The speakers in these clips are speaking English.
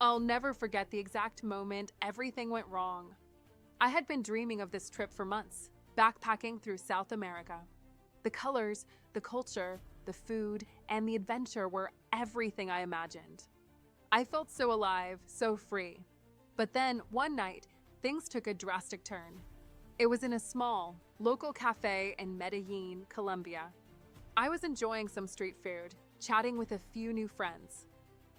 I'll never forget the exact moment everything went wrong. I had been dreaming of this trip for months, backpacking through South America. The colors, the culture, the food, and the adventure were everything I imagined. I felt so alive, so free. But then, one night, things took a drastic turn. It was in a small, local cafe in Medellin, Colombia. I was enjoying some street food, chatting with a few new friends.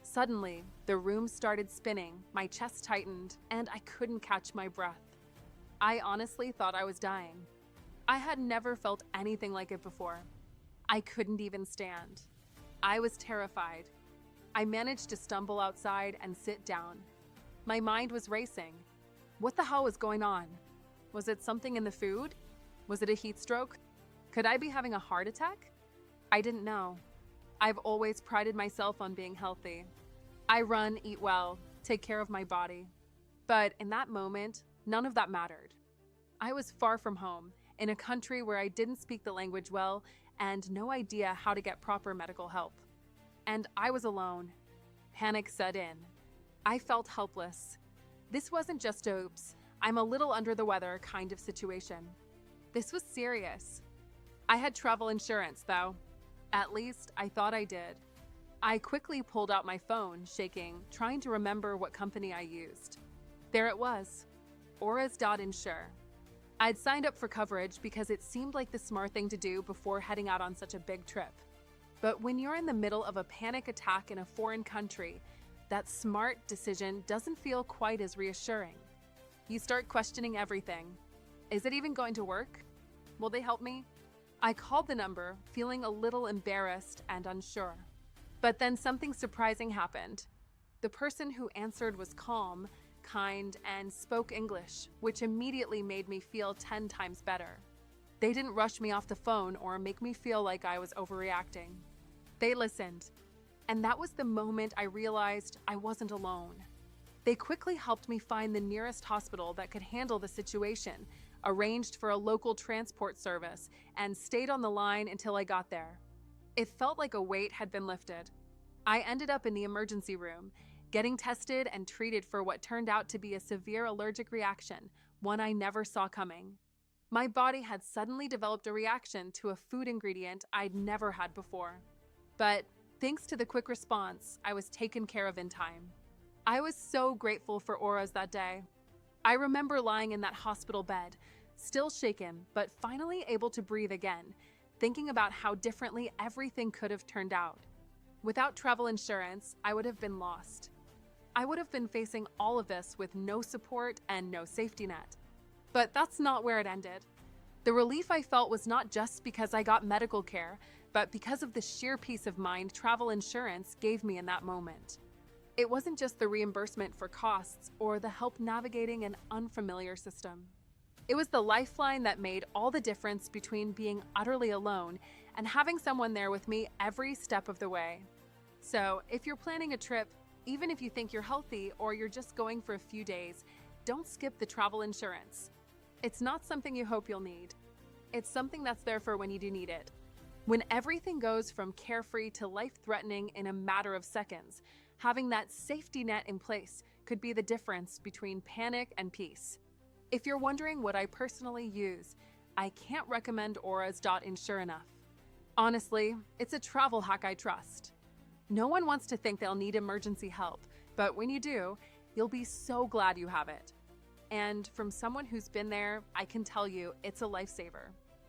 Suddenly, the room started spinning, my chest tightened, and I couldn't catch my breath. I honestly thought I was dying. I had never felt anything like it before. I couldn't even stand. I was terrified. I managed to stumble outside and sit down. My mind was racing. What the hell was going on? Was it something in the food? Was it a heat stroke? Could I be having a heart attack? I didn't know. I've always prided myself on being healthy. I run, eat well, take care of my body. But in that moment, none of that mattered. I was far from home, in a country where I didn't speak the language well and no idea how to get proper medical help. And I was alone. Panic set in. I felt helpless. This wasn't just oops, I'm a little under the weather kind of situation. This was serious. I had travel insurance, though. At least, I thought I did. I quickly pulled out my phone, shaking, trying to remember what company I used. There it was, Auras.insure. I'd signed up for coverage because it seemed like the smart thing to do before heading out on such a big trip. But when you're in the middle of a panic attack in a foreign country, that smart decision doesn't feel quite as reassuring. You start questioning everything. Is it even going to work? Will they help me? I called the number, feeling a little embarrassed and unsure. But then something surprising happened. The person who answered was calm, kind, and spoke English, which immediately made me feel 10 times better. They didn't rush me off the phone or make me feel like I was overreacting. They listened, and that was the moment I realized I wasn't alone. They quickly helped me find the nearest hospital that could handle the situation, arranged for a local transport service, and stayed on the line until I got there. It felt like a weight had been lifted. I ended up in the emergency room, getting tested and treated for what turned out to be a severe allergic reaction, one I never saw coming. My body had suddenly developed a reaction to a food ingredient I'd never had before. But thanks to the quick response, I was taken care of in time. I was so grateful for Auras that day. I remember lying in that hospital bed, still shaken, but finally able to breathe again, thinking about how differently everything could have turned out. Without travel insurance, I would have been lost. I would have been facing all of this with no support and no safety net. But that's not where it ended. The relief I felt was not just because I got medical care, but because of the sheer peace of mind travel insurance gave me in that moment. It wasn't just the reimbursement for costs or the help navigating an unfamiliar system. It was the lifeline that made all the difference between being utterly alone and having someone there with me every step of the way. So, if you're planning a trip, even if you think you're healthy or you're just going for a few days, don't skip the travel insurance. It's not something you hope you'll need. It's something that's there for when you do need it. When everything goes from carefree to life-threatening in a matter of seconds, having that safety net in place could be the difference between panic and peace. If you're wondering what I personally use, I can't recommend Auras.insure enough. Honestly, it's a travel hack I trust. No one wants to think they'll need emergency help, but when you do, you'll be so glad you have it. And from someone who's been there, I can tell you it's a lifesaver.